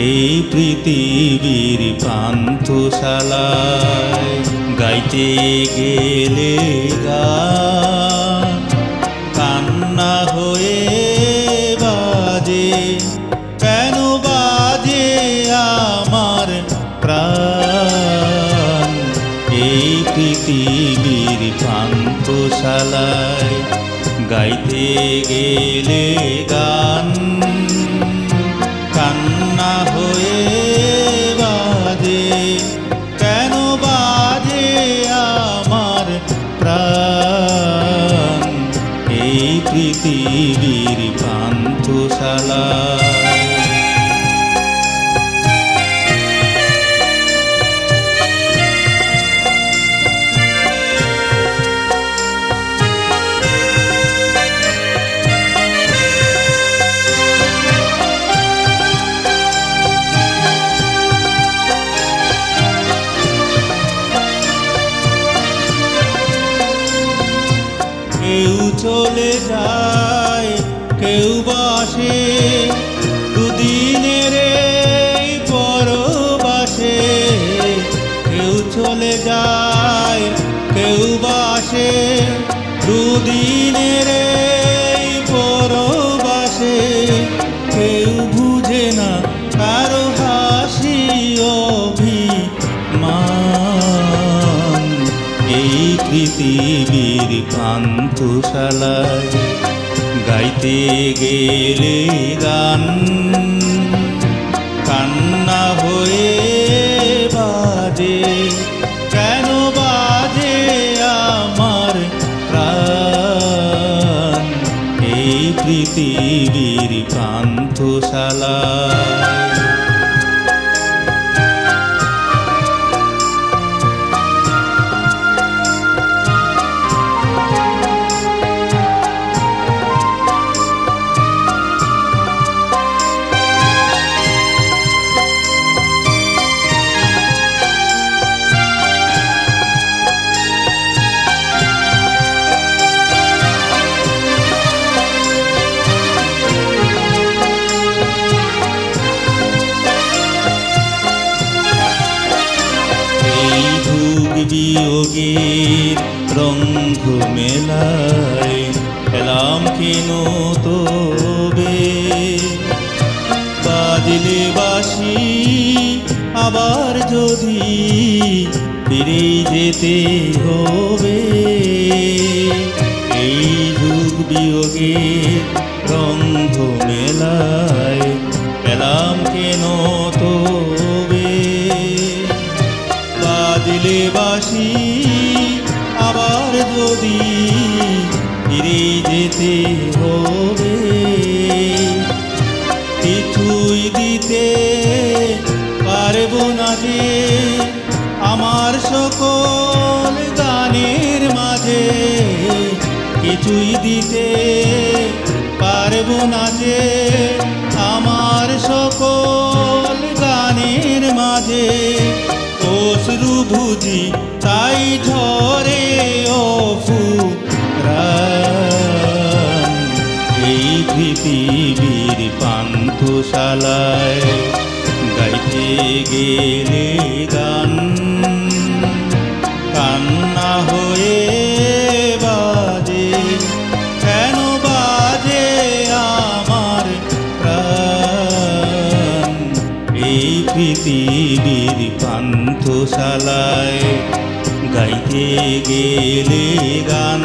এই পৃথিবীর পান্থশালায় গাইতে গেলে গান কান্না হয়ে বাজে, কেন বাজে আমার প্রাণ। এই পৃথিবীর পান্থশালায় গাইতে গেলে গান কান্না হয়ে বাজে, কেন বাজে আমার প্রাণ। এই পৃথিবীর পান্থশালায় কেউ চলে যায়, কেউ বাসে দুদিনের এই পরবাসে। কেউ চলে যায়, কেউ বাসে দুদিনের এই পরবাসে। কেউ বুঝে না কারো হাসি অভিমান। এই পৃথিবীর পান্থশালায় গাইতে গেলে গান কান্না হয়ে বাজে, কেন বাজে আমার প্রাণ। এই পৃথিবীর পান্থশালায় বিয়োগের রঙ্গ মেলায় এলাম কেন তবে। বাজলে বাঁশি আবার যদি ফিরে যেতে হবে। এই যুগ বিয়োগের রঙ্গ মেলায় এলাম কেন তবে। বাজলে বাঁশি আবার যদি ফিরে যেতে হবে। কিছুই দিতে পারবো না যে আমার সকল গানের মাঝে। কিছুই দিতে পারবো না যে আমার সকল গানের মাঝে। অশ্রু বুঝি তাই ঝরে অফুরান। এই পৃথিবীর পান্থশালায় গাইতে গেলে গান কান্না হয়ে বাজে, কেন বাজে আমার প্রাণ। এই পৃথিবীর পান্থশালায় গাইতে গেলে গান